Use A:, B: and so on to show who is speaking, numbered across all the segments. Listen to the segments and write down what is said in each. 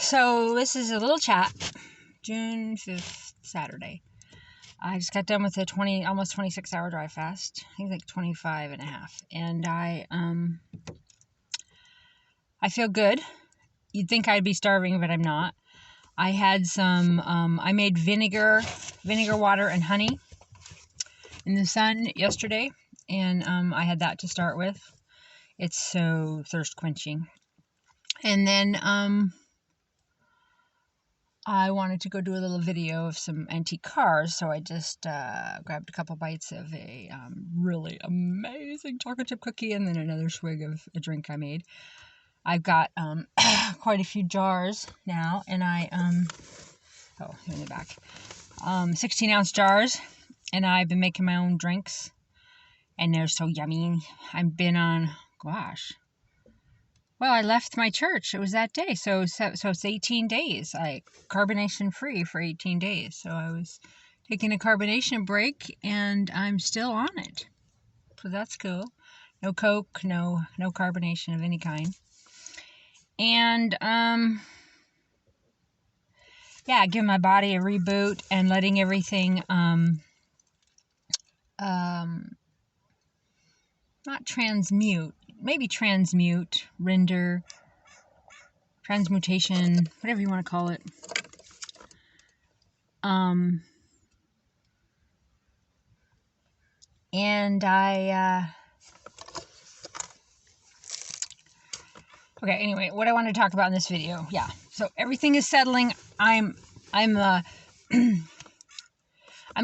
A: So this is a little chat, June 5th, Saturday. I just got done with a almost 26-hour drive fast. I think like 25 and a half. And I feel good. You'd think I'd be starving, but I'm not. I had some, I made vinegar water and honey in the sun yesterday. And I had that to start with. It's so thirst quenching. And then I wanted to go do a little video of some antique cars, so I just grabbed a couple bites of a really amazing chocolate chip cookie and then another swig of a drink I made. I've got quite a few jars now, and oh, here in the back, 16-ounce jars, and I've been making my own drinks, and they're so yummy. I've been on, gosh, well, I left my church. It was that day. So it's 18 days. Carbonation free for 18 days. So I was taking a carbonation break, and I'm still on it. So that's cool. No Coke, no carbonation of any kind. And yeah, giving my body a reboot and letting everything not transmute. Maybe transmute, render, transmutation, whatever you want to call it. And okay, anyway, what I want to talk about in this video. Yeah, so everything is settling. I'm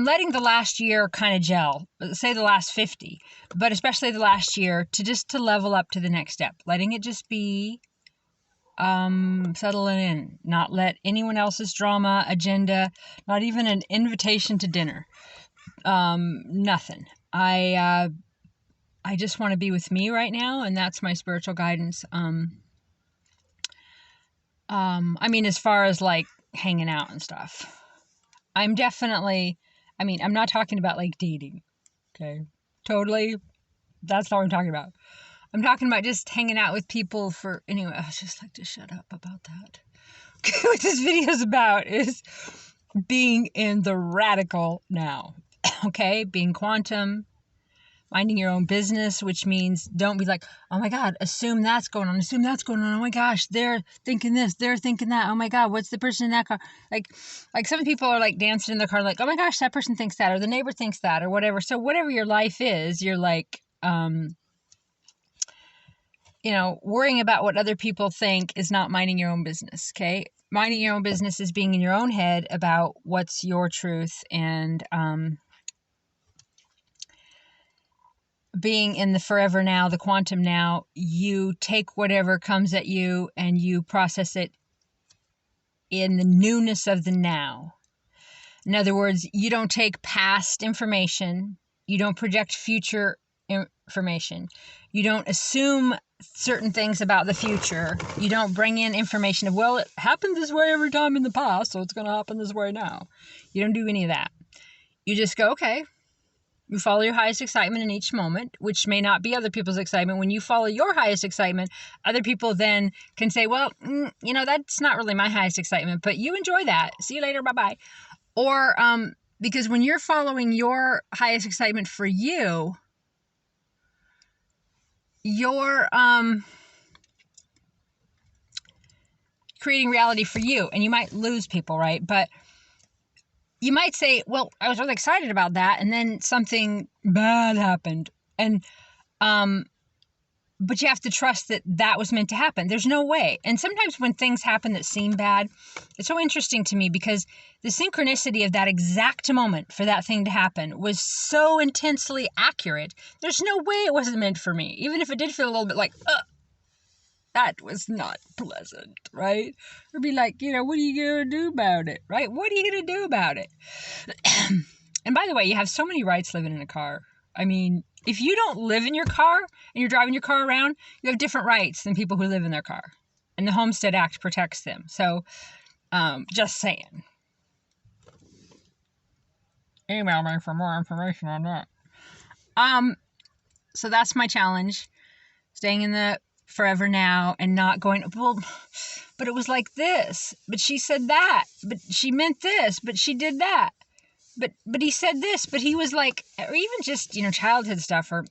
A: letting the last year kind of gel, say the last 50, but especially the last year to level up to the next step. Letting it just be, settling in, not let anyone else's drama, agenda, not even an invitation to dinner, nothing. I just want to be with me right now, and that's my spiritual guidance. I mean, as far as like hanging out and stuff, I'm definitely, I'm not talking about like dating, okay? Totally, that's not what I'm talking about. I'm talking about just hanging out with people for, anyway, I just like to shut up about that. Okay, what this video is about is being in the radical now, okay? Being quantum, minding your own business, which means don't be like, oh my God, assume that's going on, oh my gosh, they're thinking this, they're thinking that, oh my God, what's the person in that car? Like some people are like dancing in the car like, oh my gosh, that person thinks that, or the neighbor thinks that, or whatever. So whatever your life is, you're like, worrying about what other people think is not minding your own business, okay? Minding your own business is being in your own head about what's your truth, and being in the forever now, the quantum now. You take whatever comes at you and you process it in the newness of the now. In other words, you don't take past information. You don't project future information. You don't assume certain things about the future. You don't bring in information of, well, it happened this way every time in the past, so it's going to happen this way now. You don't do any of that. You just go, okay. You follow your highest excitement in each moment, which may not be other people's excitement. When you follow your highest excitement, other people then can say, well, that's not really my highest excitement, but you enjoy that. See you later. Bye-bye. Or because when you're following your highest excitement for you, you're creating reality for you, and you might lose people, right? But you might say, well, I was really excited about that, and then something bad happened. And, but you have to trust that that was meant to happen. There's no way. And sometimes when things happen that seem bad, it's so interesting to me because the synchronicity of that exact moment for that thing to happen was so intensely accurate. There's no way it wasn't meant for me. Even if it did feel a little bit like, that was not pleasant, right? Or be like, what are you going to do about it, right? What are you going to do about it? And by the way, you have so many rights living in a car. If you don't live in your car and you're driving your car around, you have different rights than people who live in their car. And the Homestead Act protects them. So, just saying. Email me for more information on that. So that's my challenge. Staying in the forever now and not going, well, but it was like this, but she said that, but she meant this, but she did that, but he said this, but he was like, or even just, childhood stuff, or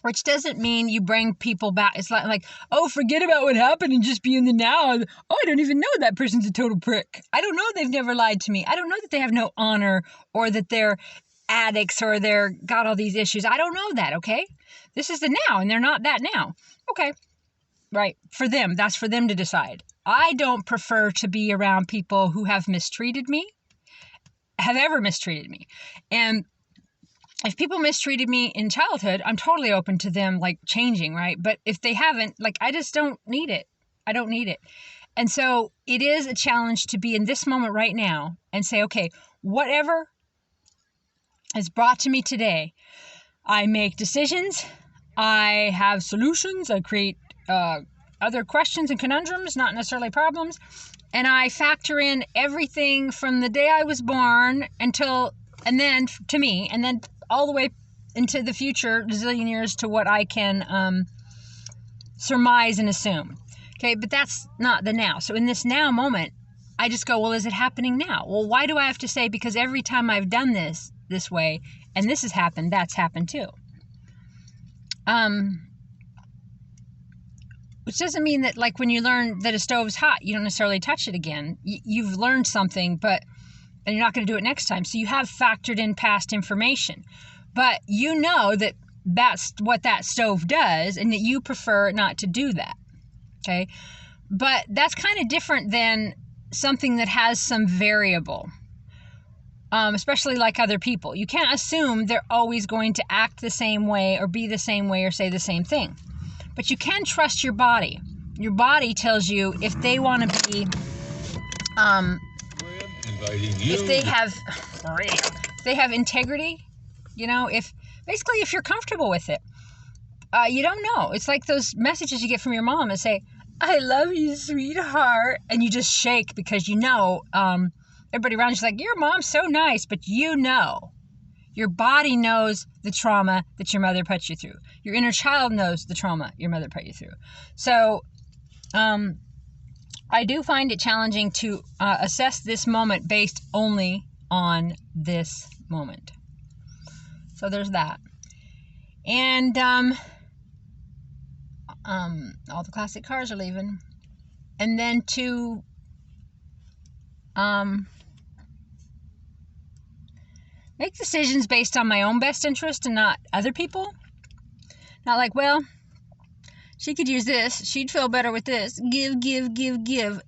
A: which doesn't mean you bring people back. It's like, oh, forget about what happened and just be in the now. Oh, I don't even know that person's a total prick. I don't know they've never lied to me. I don't know that they have no honor, or that they're addicts, or they're got all these issues. I don't know that, okay? This is the now, and they're not that now. Okay, right, for them. That's for them to decide. I don't prefer to be around people who have mistreated me, have ever mistreated me. And if people mistreated me in childhood, I'm totally open to them like changing, right? But if they haven't, like, I just don't need it. I don't need it. And so it is a challenge to be in this moment right now and say, okay, whatever is brought to me today, I make decisions, I have solutions, I create other questions and conundrums, not necessarily problems, and I factor in everything from the day I was born and then to me, and then all the way into the future, zillion years, to what I can surmise and assume. Okay, but that's not the now. So in this now moment, I just go, well, is it happening now? Well, why do I have to say, because every time I've done this way, and this has happened, that's happened too. Which doesn't mean that, like, when you learn that a stove's hot, you don't necessarily touch it again. You've learned something, and you're not going to do it next time. So you have factored in past information. But you know that that's what that stove does, and that you prefer not to do that. Okay? But that's kind of different than something that has some variable. Especially like other people. You can't assume they're always going to act the same way, or be the same way, or say the same thing. But you can trust your body. Your body tells you if they want to be, if they have integrity, if you're comfortable with it. You don't know. It's like those messages you get from your mom that say, I love you, sweetheart. And you just shake because everybody around you's like, your mom's so nice, but your body knows the trauma that your mother put you through. Your inner child knows the trauma your mother put you through. So I do find it challenging to assess this moment based only on this moment. So there's that. And all the classic cars are leaving. And then to make decisions based on my own best interest and not other people. Not like, well, she could use this, she'd feel better with this. Give,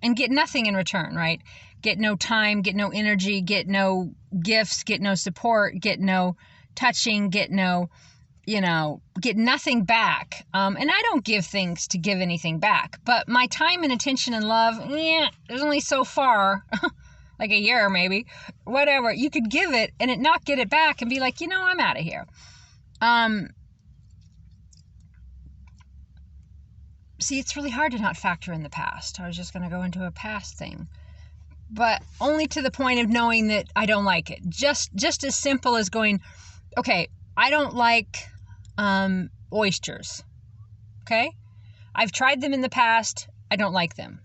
A: and get nothing in return, right? Get no time, get no energy, get no gifts, get no support, get no touching, get no, get nothing back. And I don't give things to give anything back. But my time and attention and love, there's only so far. Like a year maybe, whatever. You could give it and it not get it back and be like, I'm out of here. See, it's really hard to not factor in the past. I was just going to go into a past thing. But only to the point of knowing that I don't like it. Just as simple as going, okay, I don't like oysters. Okay? I've tried them in the past. I don't like them.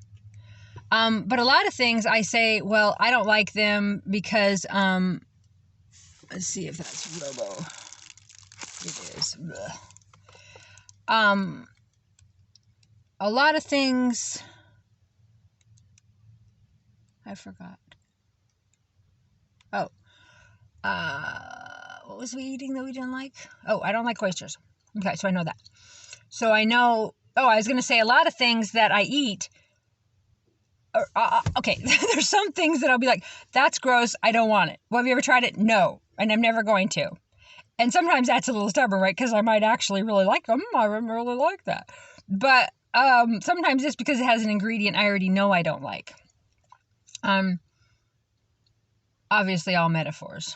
A: But a lot of things I say, well, I don't like them because, let's see if that's Robo. It is. Blech. A lot of things, I forgot. Oh, what was we eating that we didn't like? Oh, I don't like oysters. Okay, so I know that. So I know, I was going to say a lot of things that I eat. Okay, there's some things that I'll be like, that's gross, I don't want it. Well, have you ever tried it? No, and I'm never going to. And sometimes that's a little stubborn, right? Because I might actually really like them. I really like that. But sometimes it's because it has an ingredient I already know I don't like. Obviously all metaphors.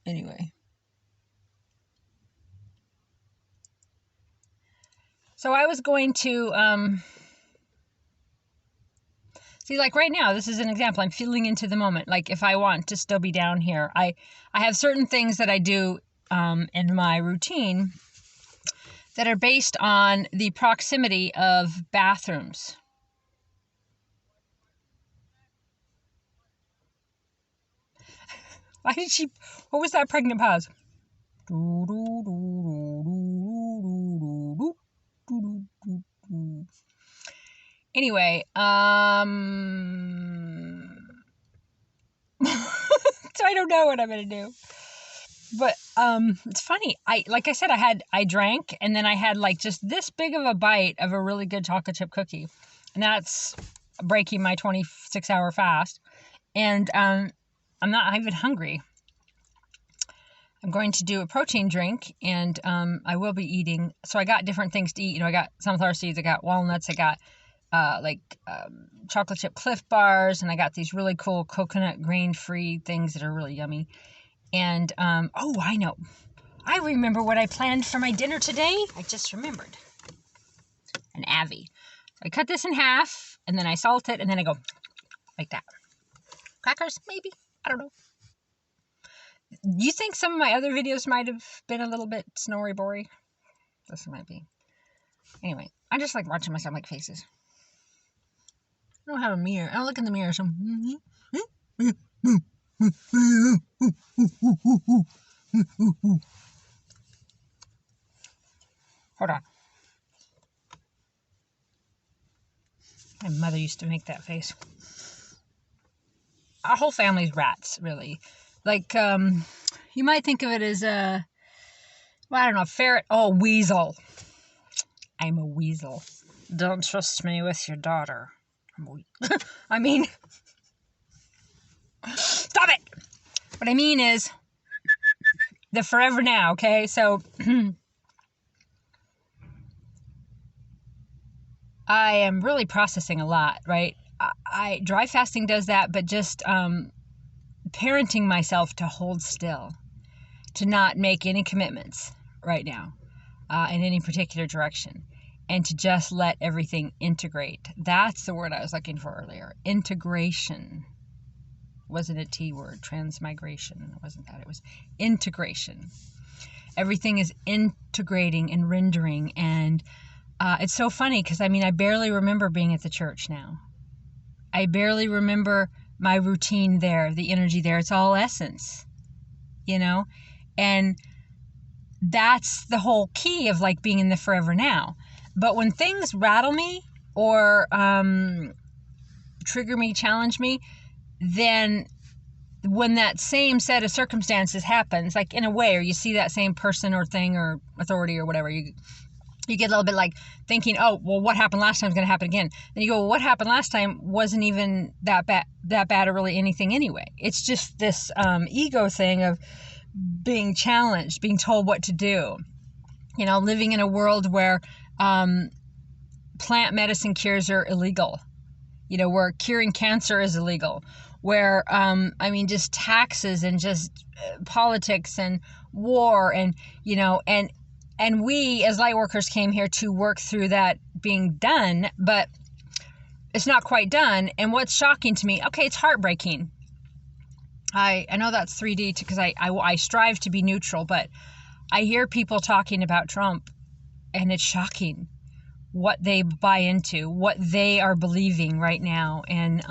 A: Anyway. So I was going to... See, like right now, this is an example. I'm feeling into the moment. Like if I want to still be down here, I have certain things that I do in my routine that are based on the proximity of bathrooms. Why did she... What was that pregnant pause? Anyway, so I don't know what I'm gonna do. But it's funny. Like I said, I drank, and then I had like just this big of a bite of a really good chocolate chip cookie, and that's breaking my 26-hour fast. And I'm not even hungry. I'm going to do a protein drink, and I will be eating. So I got different things to eat. You know, I got sunflower seeds, I got walnuts, I got chocolate chip Cliff bars, and I got these really cool coconut grain-free things that are really yummy. And, oh, I know. I remember what I planned for my dinner today. I just remembered. An Avi. I cut this in half, and then I salt it, and then I go like that. Crackers, maybe? I don't know. You think some of my other videos might have been a little bit snory-bory? This might be. Anyway, I just like watching myself make faces. I don't have a mirror. I don't look in the mirror, so... Hold on. My mother used to make that face. Our whole family's rats, really. Like, you might think of it as a, well, I don't know, a ferret. Oh, weasel. I'm a weasel. Don't trust me with your daughter. I mean, stop it! What I mean is, the forever now, okay? So, I am really processing a lot, right? Dry fasting does that, but just parenting myself to hold still, to not make any commitments right now in any particular direction, and to just let everything integrate. That's the word I was looking for earlier. Integration. Wasn't a T word. Transmigration. Wasn't that? It was integration. Everything is integrating and rendering, and it's so funny because, I mean, I barely remember being at the church now. I barely remember my routine there, the energy there. It's all essence, you know? And that's the whole key of like being in the forever now. But when things rattle me or trigger me, challenge me, then when that same set of circumstances happens, like in a way, or you see that same person or thing or authority or whatever, you get a little bit like thinking, oh, well, what happened last time is going to happen again. Then you go, well, what happened last time wasn't even that bad or really anything anyway. It's just this ego thing of being challenged, being told what to do. You know, living in a world where plant medicine cures are illegal. You know, where curing cancer is illegal. Where, I mean, just taxes and just politics and war and, you know, and we as light workers came here to work through that being done, but it's not quite done. And what's shocking to me, okay, it's heartbreaking. I know that's 3D because I strive to be neutral, but I hear people talking about Trump, and it's shocking what they buy into, what they are believing right now. And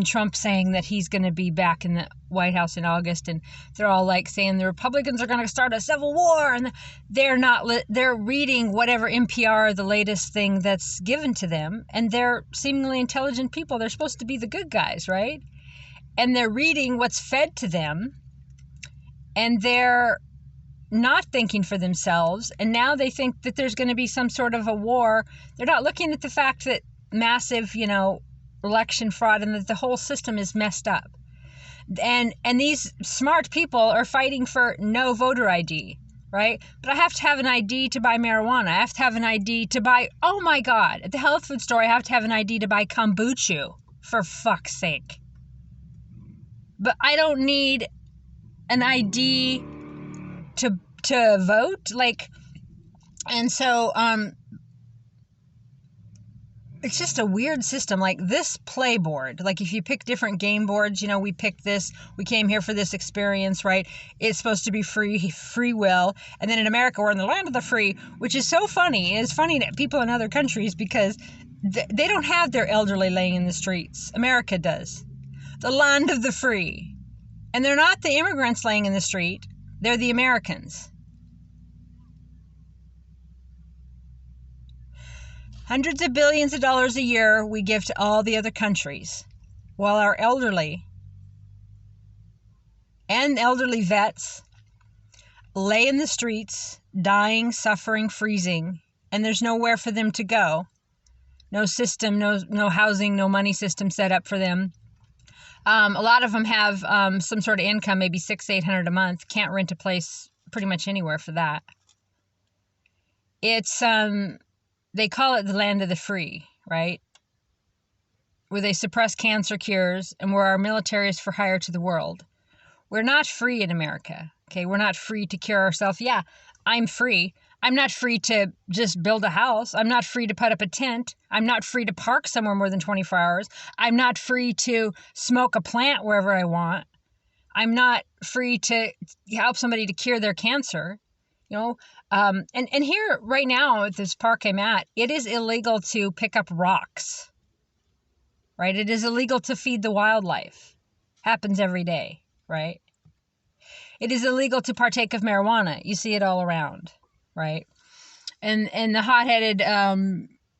A: Trump saying that he's going to be back in the White House in August, and they're all like saying the Republicans are going to start a civil war, and they're reading whatever NPR, the latest thing that's given to them, and they're seemingly intelligent people. They're supposed to be the good guys, right? And they're reading what's fed to them, and they're not thinking for themselves, and now they think that there's going to be some sort of a war. They're not looking at the fact that massive, you know, election fraud and that the whole system is messed up. And these smart people are fighting for no voter ID, right? But I have to have an ID to buy marijuana. I have to have an ID to buy, oh my God, at the health food store, I have to have an ID to buy kombucha, for fuck's sake. But I don't need an ID to vote, like, and so, it's just a weird system. Like this play board, like if you pick different game boards, you know, we picked this, we came here for this experience, right? It's supposed to be free will. And then in America, we're in the land of the free, which is so funny. It's funny to people in other countries because they don't have their elderly laying in the streets. America does. The land of the free. And they're not the immigrants laying in the street. They're the Americans. Hundreds of billions of dollars a year we give to all the other countries, while our elderly and elderly vets lay in the streets, dying, suffering, freezing, and there's nowhere for them to go. No system, no housing, no money system set up for them. A lot of them have some sort of income, maybe $600-800 a month. Can't rent a place pretty much anywhere for that. It's they call it the land of the free, right? Where they suppress cancer cures and where our military is for hire to the world. We're not free in America. Okay, we're not free to cure ourselves. Yeah, I'm free. I'm not free to just build a house. I'm not free to put up a tent. I'm not free to park somewhere more than 24 hours. I'm not free to smoke a plant wherever I want. I'm not free to help somebody to cure their cancer. You know, and here right now at this park I'm at, it is illegal to pick up rocks. Right? It is illegal to feed the wildlife. Happens every day, right? It is illegal to partake of marijuana. You see it all around, right? And the hot-headed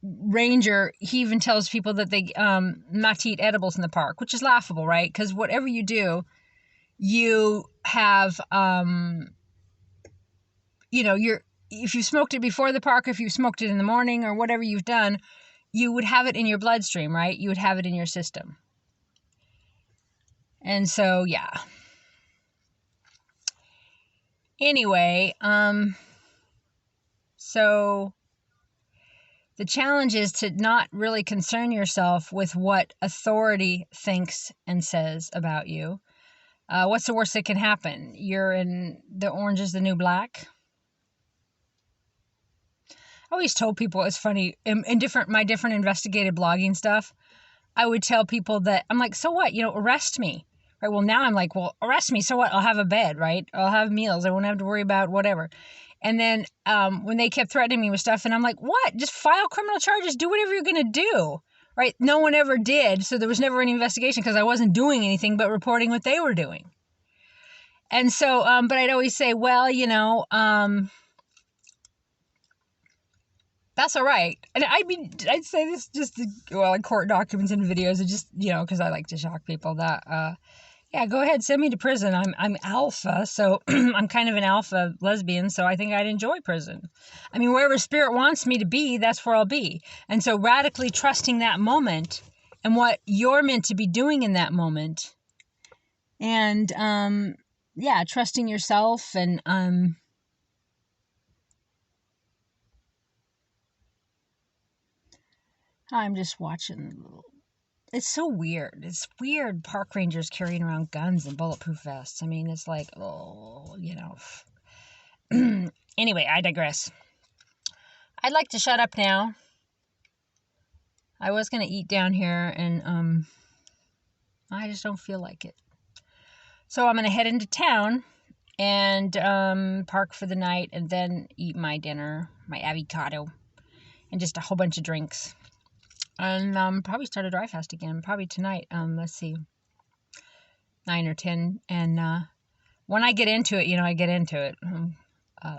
A: ranger, he even tells people that they not to eat edibles in the park, which is laughable, right? Because whatever you do, you have, if you smoked it before the park, if you smoked it in the morning or whatever you've done, you would have it in your bloodstream, right? You would have it in your system. And so, yeah. Anyway, so the challenge is to not really concern yourself with what authority thinks and says about you. What's the worst that can happen? You're in the orange is the new black. I always told people, it's funny, in my different investigative blogging stuff, I would tell people that, I'm like, so what? Arrest me. Right? Well, now I'm like, well, arrest me. So what? I'll have a bed, right? I'll have meals. I won't have to worry about whatever. And then when they kept threatening me with stuff, and I'm like, what? Just file criminal charges. Do whatever you're going to do. Right? No one ever did. So there was never any investigation because I wasn't doing anything but reporting what they were doing. And so, but I'd always say, well, that's all right. And I'd say this just like court documents and videos, and just, because I like to shock people that, yeah, go ahead, send me to prison. I'm alpha, so I'm kind of an alpha lesbian, so I think I'd enjoy prison. I mean, wherever spirit wants me to be, that's where I'll be. And so radically trusting that moment and what you're meant to be doing in that moment. And, yeah, trusting yourself and, I'm just watching. It's so weird. It's weird park rangers carrying around guns and bulletproof vests. I mean, it's like, Anyway, I digress. I'd like to shut up now. I was going to eat down here, and I just don't feel like it. So I'm going to head into town and park for the night and then eat my dinner, my avocado, and just a whole bunch of drinks. And probably start a dry fast again, probably tonight. Let's see, 9 or 10. And when I get into it, I get into it.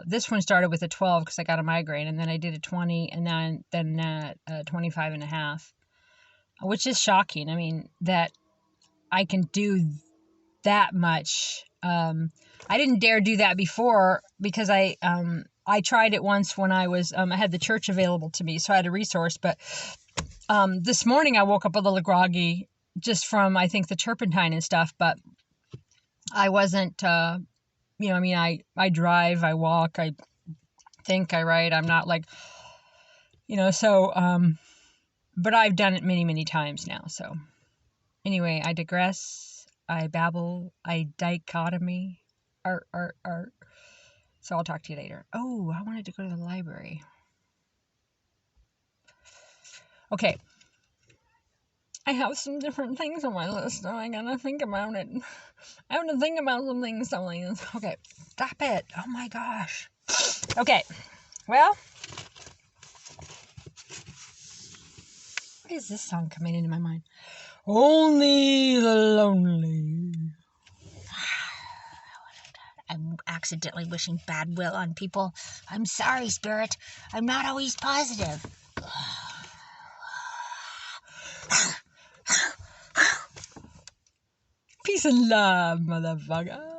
A: This one started with a 12 because I got a migraine, and then I did a 20, and then 25 and a half, which is shocking. I mean, that I can do that much. I didn't dare do that before because I tried it once when I was, I had the church available to me, so I had a resource, but this morning I woke up a little groggy just from, I think, the turpentine and stuff, but I wasn't, I drive, I walk, I think, I write. I'm not like, but I've done it many, many times now. So anyway, I digress, I babble, I dichotomy, art. So I'll talk to you later. Oh, I wanted to go to the library. Okay. I have some different things on my list, so I gotta think about it. I have to think about some things. Okay, stop it. Oh my gosh. Okay, well, why is this song coming into my mind? Only the lonely.
B: I'm accidentally wishing bad will on people. I'm sorry, Spirit. I'm not always positive.
A: Peace and love, motherfucker.